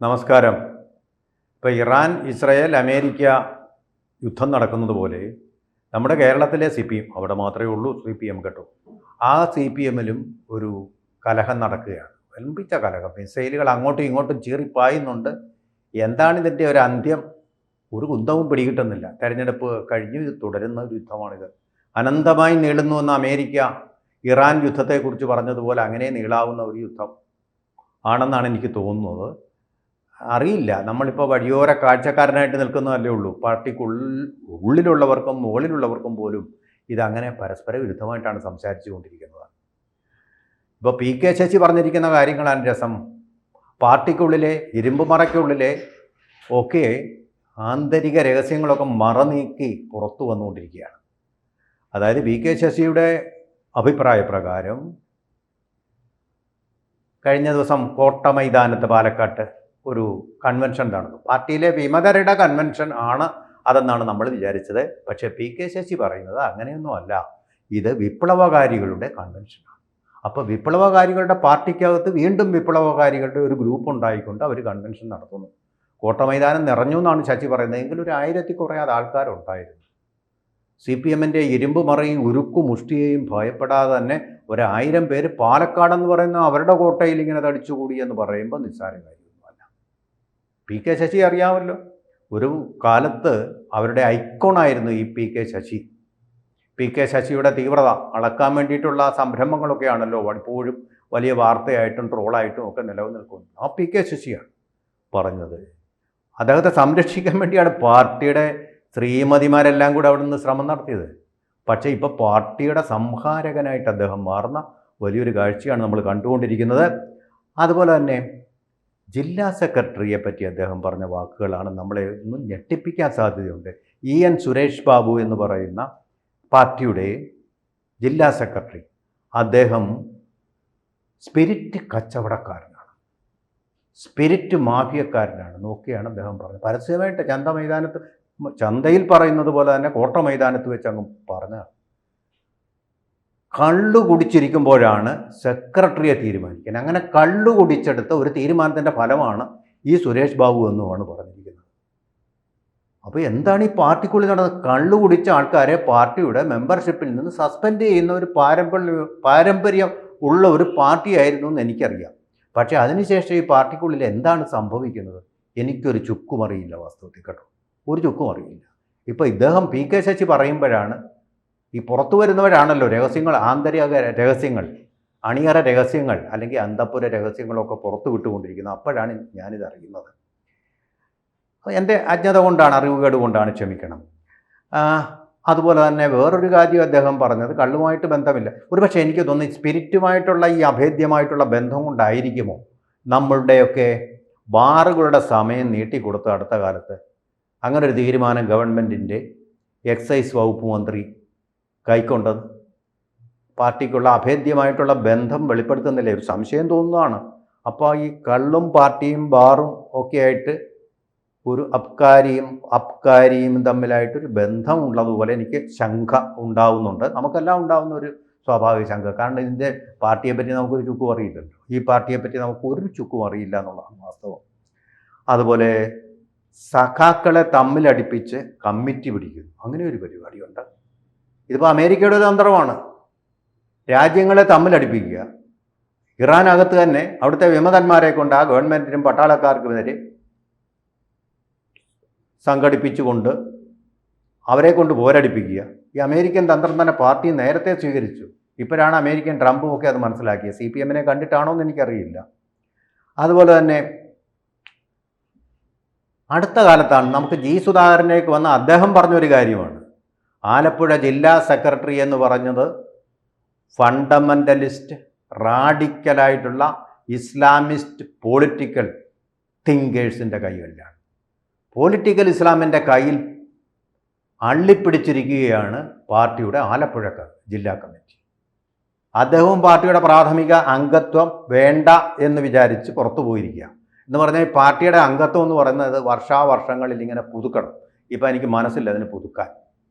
നമസ്കാരം. ഇപ്പോൾ Iran, Israel, America യുദ്ധം നടക്കുന്നത് പോലെ നമ്മുടെ കേരളത്തിലെ CPM, അവിടെ മാത്രമേ ഉള്ളൂ CPM കേട്ടോ, ആ CPMലും ഒരു കലഹം നടക്കുകയാണ്. വൻപിച്ച കലഹം. മിസൈലുകൾ അങ്ങോട്ടും ഇങ്ങോട്ടും ചീറിപ്പായുന്നുണ്ട്. എന്താണ് ഇതിൻ്റെ ഒരു അന്ത്യം? ഒരു കുന്തവും പിടികിട്ടുന്നില്ല. തെരഞ്ഞെടുപ്പ് കഴിഞ്ഞ് ഇത് തുടരുന്ന ഒരു യുദ്ധമാണിത്. അനന്തമായി നീളുന്നുവെന്ന് അമേരിക്ക ഇറാൻ യുദ്ധത്തെക്കുറിച്ച് പറഞ്ഞതുപോലെ അങ്ങനെ നീളാവുന്ന ഒരു യുദ്ധം ആണെന്നാണ് എനിക്ക് തോന്നുന്നത്. അറിയില്ല, നമ്മളിപ്പോൾ വഴിയോര കാഴ്ചക്കാരനായിട്ട് നിൽക്കുന്നതല്ലേ ഉള്ളൂ. ഉള്ളിലുള്ളവർക്കും മുകളിലുള്ളവർക്കും പോലും ഇതങ്ങനെ പരസ്പര വിരുദ്ധമായിട്ടാണ് സംസാരിച്ചു കൊണ്ടിരിക്കുന്നത്. ഇപ്പോൾ PK ശശി പറഞ്ഞിരിക്കുന്ന കാര്യങ്ങളാണ് രസം. പാർട്ടിക്കുള്ളിലെ ഇരുമ്പ് മറയ്ക്കുള്ളിലെ ഒക്കെ ആന്തരിക രഹസ്യങ്ങളൊക്കെ മറനീക്കി പുറത്തു വന്നുകൊണ്ടിരിക്കുകയാണ്. അതായത് PK ശശിയുടെ അഭിപ്രായ പ്രകാരം കഴിഞ്ഞ ദിവസം കോട്ട മൈതാനത്ത് പാലക്കാട്ട് ഒരു കൺവെൻഷൻ നടന്നു. പാർട്ടിയിലെ വിമതരുടെ കൺവെൻഷൻ ആണ് അതെന്നാണ് നമ്മൾ വിചാരിച്ചത്. പക്ഷേ PK ശശി പറയുന്നത് അങ്ങനെയൊന്നുമല്ല, ഇത് വിപ്ലവകാരികളുടെ കൺവെൻഷനാണ്. അപ്പോൾ വിപ്ലവകാരികളുടെ പാർട്ടിക്കകത്ത് വീണ്ടും വിപ്ലവകാരികളുടെ ഒരു ഗ്രൂപ്പ് ഉണ്ടായിക്കൊണ്ട് അവർ കൺവെൻഷൻ നടത്തുന്നു. കോട്ട മൈതാനം നിറഞ്ഞു എന്നാണ് ശശി പറയുന്നത്. എങ്കിലും ഒരു 1000 കുറയാതെ ആൾക്കാരുണ്ടായിരുന്നു. CPMൻ്റെ ഇരുമ്പ് മറയും ഉരുക്കു മുഷ്ടിയെയും ഭയപ്പെടാതെ തന്നെ 1000 പേര് പാലക്കാടെന്ന് പറയുന്ന അവരുടെ കോട്ടയിൽ ഇങ്ങനെ തടിച്ചുകൂടി എന്ന് പറയുമ്പോൾ നിസ്സാര കാര്യമൊന്നുമല്ല. PK ശശി അറിയാമല്ലോ, ഒരു കാലത്ത് അവരുടെ ഐക്കോണായിരുന്നു ഈ PK ശശി. PK ശശിയുടെ തീവ്രത അളക്കാൻ വേണ്ടിയിട്ടുള്ള സംരംഭങ്ങളൊക്കെയാണല്ലോ എപ്പോഴും വലിയ വാർത്തയായിട്ടും ട്രോളായിട്ടും ഒക്കെ നിലനിൽക്കുന്നത്. ആ PK ശശിയാണ് പറഞ്ഞത്. അദ്ദേഹത്തെ സംരക്ഷിക്കാൻ വേണ്ടിയാണ് പാർട്ടിയുടെ ശ്രീമതിമാരെല്ലാം കൂടെ അവിടെ നിന്ന് ശ്രമം നടത്തിയത്. പക്ഷേ ഇപ്പോൾ പാർട്ടിയുടെ സംഹാരകനായിട്ട് അദ്ദേഹം മാറുന്ന വലിയൊരു കാഴ്ചയാണ് നമ്മൾ കണ്ടുകൊണ്ടിരിക്കുന്നത്. അതുപോലെ തന്നെ ജില്ലാ സെക്രട്ടറിയെ പറ്റി അദ്ദേഹം പറഞ്ഞ വാക്കുകളാണ് നമ്മളെ ഒന്ന് ഞെട്ടിപ്പിക്കാൻ സാധ്യതയുണ്ട്. EN സുരേഷ് ബാബു എന്ന് പറയുന്ന പാർട്ടിയുടെ ജില്ലാ സെക്രട്ടറി, അദ്ദേഹം സ്പിരിറ്റ് കച്ചവടക്കാരനാണ്, സ്പിരിറ്റ് മാഫിയക്കാരനാണ് നോക്കിയാണ് അദ്ദേഹം പറഞ്ഞത്. പരസ്യമായിട്ട് ചന്തയിൽ പറയുന്നത് പോലെ തന്നെ കോട്ട മൈതാനത്ത് വെച്ച് അങ്ങ് പറഞ്ഞ കള്ളു കുടിച്ചിരിക്കുമ്പോഴാണ് സെക്രട്ടറിയെ തീരുമാനിക്കുന്നത്. അങ്ങനെ കള്ളു കുടിച്ചെടുത്ത ഒരു തീരുമാനത്തിൻ്റെ ഫലമാണ് ഈ സുരേഷ് ബാബു എന്നുമാണ് പറഞ്ഞിരിക്കുന്നത്. അപ്പോൾ എന്താണ് ഈ പാർട്ടിക്കുള്ളിൽ നടന്നത്? കള്ളു കുടിച്ച ആൾക്കാരെ പാർട്ടിയുടെ മെമ്പർഷിപ്പിൽ നിന്ന് സസ്പെൻഡ് ചെയ്യുന്ന ഒരു പാരമ്പര്യം ഉള്ള ഒരു പാർട്ടിയായിരുന്നു എന്ന് എനിക്കറിയാം. പക്ഷേ അതിനുശേഷം ഈ പാർട്ടിക്കുള്ളിൽ എന്താണ് സംഭവിക്കുന്നത് എനിക്കൊരു ചുക്കും അറിയില്ല. വാസ്തവത്തിൽ കേട്ടോ, ഒരു ചുക്കും അറിയില്ല. ഇപ്പോൾ ഇദ്ദേഹം PK ശശി പറയുമ്പോഴാണ് ഈ പുറത്തു വരുന്നവരാണല്ലോ രഹസ്യങ്ങൾ, ആന്തരിക രഹസ്യങ്ങൾ, അണിയറ രഹസ്യങ്ങൾ അല്ലെങ്കിൽ അന്തഃപുര രഹസ്യങ്ങളൊക്കെ പുറത്തു വിട്ടുകൊണ്ടിരിക്കുന്നത്. അപ്പോഴാണ് ഞാനിത് അറിയുന്നത്. എൻ്റെ അജ്ഞത കൊണ്ടാണ്, അറിവുകേട് കൊണ്ടാണ്, ക്ഷമിക്കണം. അതുപോലെ തന്നെ വേറൊരു കാര്യം അദ്ദേഹം പറഞ്ഞത് കള്ളുമായിട്ട് ബന്ധമില്ല. ഒരുപക്ഷെ എനിക്ക് തോന്നുന്നു സ്പിരിറ്റുമായിട്ടുള്ള ഈ അഭേദ്യമായിട്ടുള്ള ബന്ധം കൊണ്ടായിരിക്കുമോ നമ്മളുടെയൊക്കെ ബാറുകളുടെ സമയം നീട്ടിക്കൊടുത്ത് അടുത്ത കാലത്ത് അങ്ങനെ ഒരു തീരുമാനം ഗവൺമെൻറ്റിൻ്റെ എക്സൈസ് വകുപ്പ് മന്ത്രി കൈക്കൊണ്ടത്. പാർട്ടിക്കുള്ള അഭേദ്യമായിട്ടുള്ള ബന്ധം വെളിപ്പെടുത്തുന്നില്ലേ? ഒരു സംശയം തോന്നുന്നതാണ്. അപ്പോൾ ഈ കള്ളും പാർട്ടിയും ബാറും ഒക്കെ ആയിട്ട് ഒരു അബ്കാരിയും തമ്മിലായിട്ടൊരു ബന്ധം ഉള്ളതുപോലെ എനിക്ക് ശങ്ക ഉണ്ടാവുന്നുണ്ട്. നമുക്കെല്ലാം ഉണ്ടാവുന്ന ഒരു സ്വാഭാവിക ശങ്ക. കാരണം ഇതിൻ്റെ പാർട്ടിയെപ്പറ്റി നമുക്കൊരു ചുക്കും അറിയില്ലല്ലോ. ഈ പാർട്ടിയെപ്പറ്റി നമുക്ക് ഒരു ചുക്കും അറിയില്ല എന്നുള്ളതാണ് വാസ്തവം. അതുപോലെ സഖാക്കളെ തമ്മിലടിപ്പിച്ച് കമ്മിറ്റി പിടിക്കുന്നു, അങ്ങനെ ഒരു പരിപാടിയുണ്ട്. ഇതിപ്പോൾ അമേരിക്കയുടെ ഒരു തന്ത്രമാണ്. രാജ്യങ്ങളെ തമ്മിലടിപ്പിക്കുക. ഇറാനകത്ത് തന്നെ അവിടുത്തെ വിമതന്മാരെ കൊണ്ട് ആ ഗവൺമെൻറ്റിനും പട്ടാളക്കാർക്കുമെതിരെ സംഘടിപ്പിച്ചുകൊണ്ട് അവരെ കൊണ്ട് പോരടിപ്പിക്കുക. ഈ അമേരിക്കൻ തന്ത്രം തന്നെ പാർട്ടി നേരത്തെ സ്വീകരിച്ചു. ഇപ്പോഴാണ് അമേരിക്കൻ ട്രംപും ഒക്കെ അത് മനസ്സിലാക്കിയത്. CPMനെ കണ്ടിട്ടാണോ എന്ന് എനിക്കറിയില്ല. അതുപോലെ തന്നെ അടുത്ത കാലത്താണ് നമുക്ക് G സുധാകരനേക്ക് വന്ന അദ്ദേഹം പറഞ്ഞൊരു കാര്യമാണ്. ആലപ്പുഴ ജില്ലാ സെക്രട്ടറി എന്ന് പറഞ്ഞത് ഫണ്ടമെൻ്റലിസ്റ്റ്, റാഡിക്കലായിട്ടുള്ള ഇസ്ലാമിസ്റ്റ് പൊളിറ്റിക്കൽ തിങ്കേഴ്സിൻ്റെ കൈകളിലാണ്. പൊളിറ്റിക്കൽ ഇസ്ലാമിൻ്റെ കയ്യിൽ അള്ളിപ്പിടിച്ചിരിക്കുകയാണ് പാർട്ടിയുടെ ആലപ്പുഴ ജില്ലാ കമ്മിറ്റി. അദ്ദേഹവും പാർട്ടിയുടെ പ്രാഥമിക അംഗത്വം വേണ്ട എന്ന് വിചാരിച്ച് പുറത്തു പോയിരിക്കുക. എന്ന് പറഞ്ഞാൽ പാർട്ടിയുടെ അംഗത്വം എന്ന് പറയുന്നത് വർഷാവർഷങ്ങളിൽ ഇങ്ങനെ പുതുക്കണം. ഇപ്പം എനിക്ക് മനസ്സില്ല അതിന് പുതുക്കാൻ.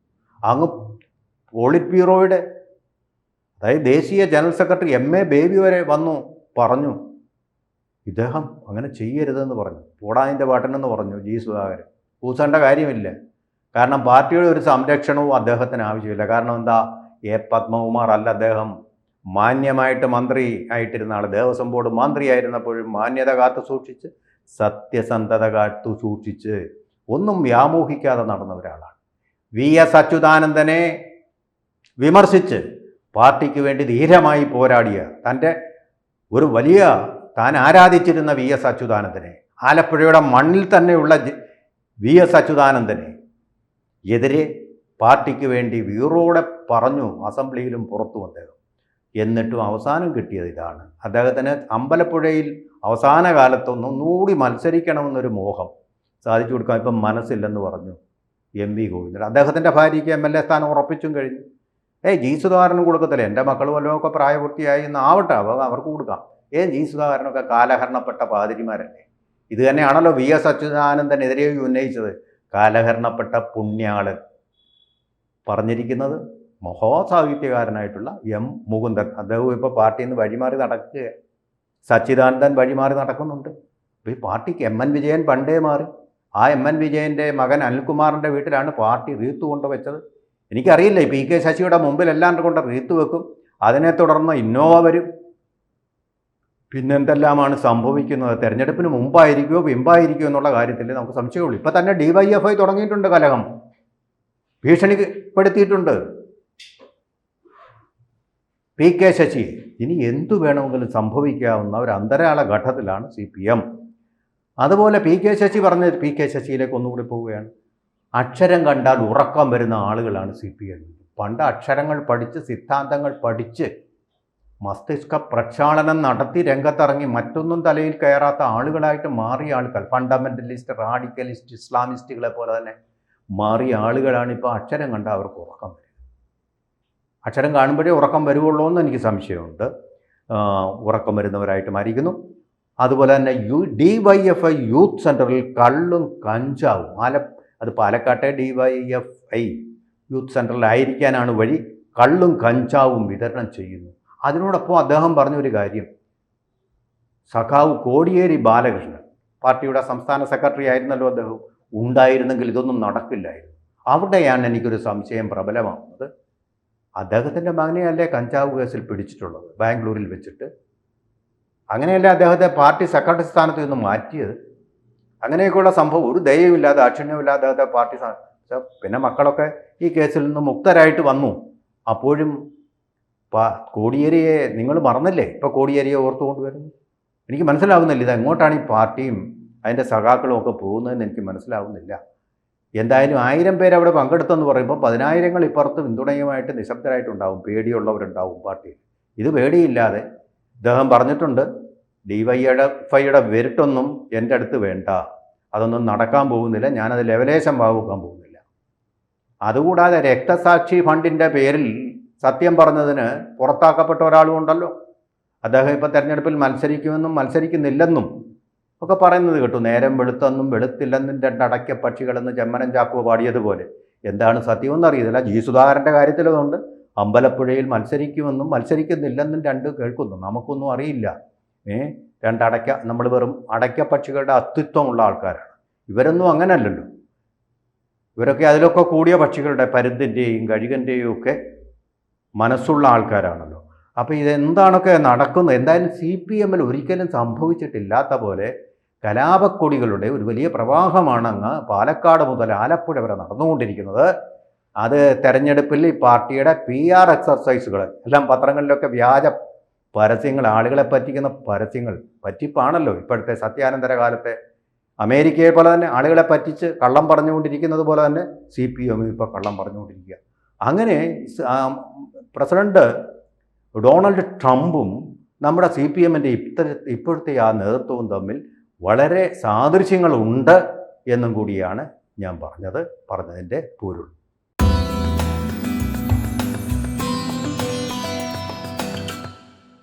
അങ്ങ് പോളിറ്റ് ബ്യൂറോയുടെ, അതായത് ദേശീയ ജനറൽ സെക്രട്ടറി MA ബേബി വരെ വന്നു പറഞ്ഞു ഇദ്ദേഹം അങ്ങനെ ചെയ്യരുതെന്ന് പറഞ്ഞു. പോടാതിൻ്റെ പാട്ടനെന്ന് പറഞ്ഞു ജി സുധാകരൻ. കൂസേണ്ട കാര്യമില്ല. കാരണം പാർട്ടിയുടെ ഒരു സംരക്ഷണവും അദ്ദേഹത്തിന് ആവശ്യമില്ല. കാരണം എന്താ, എ പത്മകുമാർ അല്ല അദ്ദേഹം. മാന്യമായിട്ട് മന്ത്രി ആയിട്ടിരുന്ന ആൾ, ദേവസ്വം ബോർഡ് മന്ത്രിയായിരുന്നപ്പോഴും മാന്യത കാത്തു സൂക്ഷിച്ച്, സത്യസന്ധത കാത്തു സൂക്ഷിച്ച്, ഒന്നും വ്യാമോഹിക്കാതെ നടന്ന ഒരാളാണ്. വി എസ് അച്യുതാനന്ദനെ വിമർശിച്ച് പാർട്ടിക്ക് വേണ്ടി ധീരമായി പോരാടിയ തൻ്റെ ഒരു വലിയ, താൻ ആരാധിച്ചിരുന്ന വി എസ് അച്യുതാനന്ദനെ, ആലപ്പുഴയുടെ മണ്ണിൽ തന്നെയുള്ള വി എസ് അച്യുതാനന്ദനെ എതിരെ പാർട്ടിക്ക് വേണ്ടി വീറോടെ പറഞ്ഞു അസംബ്ലിയിലും പുറത്തും അദ്ദേഹം. എന്നിട്ടും അവസാനം കിട്ടിയത് ഇതാണ്. അദ്ദേഹത്തിന് അമ്പലപ്പുഴയിൽ അവസാന കാലത്തൊന്നുകൂടി മത്സരിക്കണമെന്നൊരു മോഹം സാധിച്ചു കൊടുക്കാൻ ഇപ്പം മനസ്സില്ലെന്ന് പറഞ്ഞു എം വി ഗോവിന്ദൻ. അദ്ദേഹത്തിൻ്റെ ഭാര്യയ്ക്ക് MLA സ്ഥാനം ഉറപ്പിച്ചും കഴിഞ്ഞു. ജി സുധാകരനും കൊടുക്കത്തില്ല, എൻ്റെ മക്കൾ വല്ലതുമൊക്കെ പ്രായപൂർത്തിയായി എന്നാവട്ടെ, അവർക്ക് കൊടുക്കാം. ജി സുധാകരനൊക്കെ കാലഹരണപ്പെട്ട പാതിരിമാരല്ലേ. ഇത് തന്നെയാണല്ലോ വി എസ് അച്യുതാനന്ദനെതിരെ ഉന്നയിച്ചത്. കാലഹരണപ്പെട്ട പുണ്യാളൻ പറഞ്ഞിരിക്കുന്നത് മഹാസാഹിത്യകാരനായിട്ടുള്ള M മുകുന്ദൻ. അദ്ദേഹം ഇപ്പോൾ പാർട്ടിയിൽ നിന്ന് വഴിമാറി നടക്കുക. സച്ചിദാനന്ദൻ വഴിമാറി നടക്കുന്നുണ്ട്. ഇപ്പോൾ ഈ പാർട്ടിക്ക് MN വിജയൻ പണ്ടേ മാറി. ആ MN വിജയൻ്റെ മകൻ അനിൽകുമാറിൻ്റെ വീട്ടിലാണ് പാർട്ടി റീത്ത് കൊണ്ടുവച്ചത്. എനിക്കറിയില്ല, PK ശശിയുടെ മുമ്പിൽ എല്ലാം കൊണ്ട് റീത്ത് വെക്കും, അതിനെ തുടർന്ന് ഇന്നോവ വരും. പിന്നെന്തെല്ലാമാണ് സംഭവിക്കുന്നത്? തെരഞ്ഞെടുപ്പിന് മുമ്പായിരിക്കുമോ പിമ്പായിരിക്കുമോ എന്നുള്ള കാര്യത്തിൽ നമുക്ക് സംശയമുള്ളൂ. ഇപ്പം തന്നെ DYFI തുടങ്ങിയിട്ടുണ്ട്, കലഹം ഭീഷണിപ്പെടുത്തിയിട്ടുണ്ട് PK ശശി. ഇനി എന്തു വേണമെങ്കിലും സംഭവിക്കാവുന്ന ഒരു അന്തരാള ഘട്ടത്തിലാണ് CPM. അതുപോലെ PK ശശി പറഞ്ഞ PK ശശിയിലേക്ക് ഒന്നുകൂടി പോവുകയാണ്. അക്ഷരം കണ്ടാൽ ഉറക്കം വരുന്ന ആളുകളാണ് CPM. പണ്ട് അക്ഷരങ്ങൾ പഠിച്ച് സിദ്ധാന്തങ്ങൾ പഠിച്ച് മസ്തിഷ്ക പ്രക്ഷാളനം നടത്തി രംഗത്തിറങ്ങി മറ്റൊന്നും തലയിൽ കയറാത്ത ആളുകളായിട്ട് മാറിയ ആളുകൾ, ഫണ്ടമെൻ്റലിസ്റ്റ്, റാഡിക്കലിസ്റ്റ്, ഇസ്ലാമിസ്റ്റുകളെ പോലെ തന്നെ മാറിയ ആളുകളാണ് ഇപ്പോൾ അക്ഷരം കണ്ടാൽ അവർക്ക് ഉറക്കം വരിക. അക്ഷരം കാണുമ്പോഴേ ഉറക്കം വരുവുള്ളൂ എന്ന് എനിക്ക് സംശയമുണ്ട്. ഉറക്കം വരുന്നവരായിട്ട് മാറിയിരിക്കുന്നു. അതുപോലെ തന്നെ DYFI യൂത്ത് സെൻറ്ററിൽ കള്ളും കഞ്ചാവും, അത് പാലക്കാട്ടെ DYFI യൂത്ത് സെൻറ്ററിലായിരിക്കാനാണ് വഴി, കള്ളും കഞ്ചാവും വിതരണം ചെയ്യുന്നു. അതിനോടൊപ്പം അദ്ദേഹം പറഞ്ഞൊരു കാര്യം, സഖാവ് കോടിയേരി ബാലകൃഷ്ണൻ, പാർട്ടിയുടെ സംസ്ഥാന സെക്രട്ടറി ആയിരുന്നല്ലോ അദ്ദേഹം, ഉണ്ടായിരുന്നെങ്കിൽ ഇതൊന്നും നടക്കില്ലായിരുന്നു. അവിടെയാണ് എനിക്കൊരു സംശയം പ്രബലമാവുന്നത്. അദ്ദേഹത്തിൻ്റെ മകനെയല്ലേ കഞ്ചാവ് കേസിൽ പിടിച്ചിട്ടുള്ളത് ബാംഗ്ലൂരിൽ വെച്ചിട്ട്? അങ്ങനെയല്ലേ അദ്ദേഹത്തെ പാർട്ടി സെക്രട്ടറി സ്ഥാനത്ത് നിന്ന് മാറ്റിയത്? അങ്ങനെയൊക്കെയുള്ള സംഭവം, ഒരു ദയവുമില്ലാതെ ദാക്ഷിണ്യമില്ലാതെ അദ്ദേഹത്തെ പാർട്ടി പിന്നെ മക്കളൊക്കെ ഈ കേസിൽ നിന്ന് മുക്തരായിട്ട് വന്നു. അപ്പോഴും കോടിയേരിയെ നിങ്ങൾ മറന്നില്ലേ? ഇപ്പോൾ കോടിയേരിയെ ഓർത്തുകൊണ്ട് വരുന്നു. എനിക്ക് മനസ്സിലാവുന്നില്ല ഇതെങ്ങോട്ടാണ് ഈ പാർട്ടിയും അതിൻ്റെ സഖാക്കളും ഒക്കെ പോകുന്നതെന്ന് എനിക്ക് മനസ്സിലാവുന്നില്ല. എന്തായാലും 1000 പേര് അവിടെ പങ്കെടുത്തെന്ന് പറയുമ്പോൾ 10,000 ഇപ്പുറത്ത് പിന്തുണയുമായിട്ട് നിശബ്ദരായിട്ടുണ്ടാവും, പേടിയുള്ളവരുണ്ടാവും പാർട്ടിയിൽ. ഇത് പേടിയില്ലാതെ അദ്ദേഹം പറഞ്ഞിട്ടുണ്ട്, DYFIയുടെ വെരിട്ടൊന്നും എൻ്റെ അടുത്ത് വേണ്ട, അതൊന്നും നടക്കാൻ പോകുന്നില്ല, ഞാനത് ലെവലേശം വാങ്ങാൻ പോകുന്നില്ല. അതുകൂടാതെ രക്തസാക്ഷി ഫണ്ടിൻ്റെ പേരിൽ സത്യം പറഞ്ഞതിന് പുറത്താക്കപ്പെട്ട ഒരാളും ഉണ്ടല്ലോ. അദ്ദേഹം ഇപ്പോൾ തെരഞ്ഞെടുപ്പിൽ മത്സരിക്കുമെന്നും മത്സരിക്കുന്നില്ലെന്നും ഒക്കെ പറയുന്നത് കേട്ടു. നേരം വെളുത്തെന്നും വെളുത്തില്ലെന്നും രണ്ടടയ്ക്ക പക്ഷികളെന്ന് ചെമ്മനം ചാക്കോ പാടിയതുപോലെ. എന്താണ് സത്യമെന്ന് അറിയത്തില്ല. ജി സുധാകരൻ്റെ കാര്യത്തിലതുകൊണ്ട് അമ്പലപ്പുഴയിൽ മത്സരിക്കുമെന്നും മത്സരിക്കുന്നില്ലെന്നും രണ്ട് കേൾക്കുന്നു. നമുക്കൊന്നും അറിയില്ല. രണ്ടടയ്ക്ക, നമ്മൾ വെറും അടയ്ക്ക പക്ഷികളുടെ അസ്തിത്വമുള്ള ആൾക്കാരാണ്. ഇവരൊന്നും അങ്ങനെയല്ലല്ലോ. ഇവരൊക്കെ അതിലൊക്കെ കൂടിയ പക്ഷികളുടെ, പരുന്തിൻ്റെയും കഴുകൻ്റെയും ഒക്കെ മനസ്സുള്ള ആൾക്കാരാണല്ലോ. അപ്പോൾ ഇതെന്താണൊക്കെ നടക്കുന്നത്? എന്തായാലും CPMൽ ഒരിക്കലും സംഭവിച്ചിട്ടില്ലാത്ത പോലെ കലാപക്കൊടികളുടെ ഒരു വലിയ പ്രവാഹമാണ് അങ്ങ് പാലക്കാട് മുതൽ ആലപ്പുഴ വരെ നടന്നുകൊണ്ടിരിക്കുന്നത്. അത് തെരഞ്ഞെടുപ്പിൽ ഈ പാർട്ടിയുടെ PR എക്സർസൈസുകൾ എല്ലാം, പത്രങ്ങളിലൊക്കെ വ്യാജ പരസ്യങ്ങൾ, ആളുകളെ പറ്റിക്കുന്ന പരസ്യങ്ങൾ, പറ്റിപ്പാണല്ലോ ഇപ്പോഴത്തെ സത്യാനന്തര കാലത്തെ അമേരിക്കയെ പോലെ തന്നെ ആളുകളെ പറ്റിച്ച് കള്ളം പറഞ്ഞുകൊണ്ടിരിക്കുന്നത് പോലെ തന്നെ CPM ഇപ്പോൾ കള്ളം പറഞ്ഞുകൊണ്ടിരിക്കുക. അങ്ങനെ പ്രസിഡന്റ് ഡൊണാൾഡ് ട്രംപും നമ്മുടെ CPMൻ്റെ ഇപ്പോഴത്തെ ആ നേതൃത്വവും തമ്മിൽ വളരെ സാദൃശ്യങ്ങളുണ്ട് എന്നും കൂടിയാണ് ഞാൻ പറഞ്ഞതിൻ്റെ പൊരുൾ.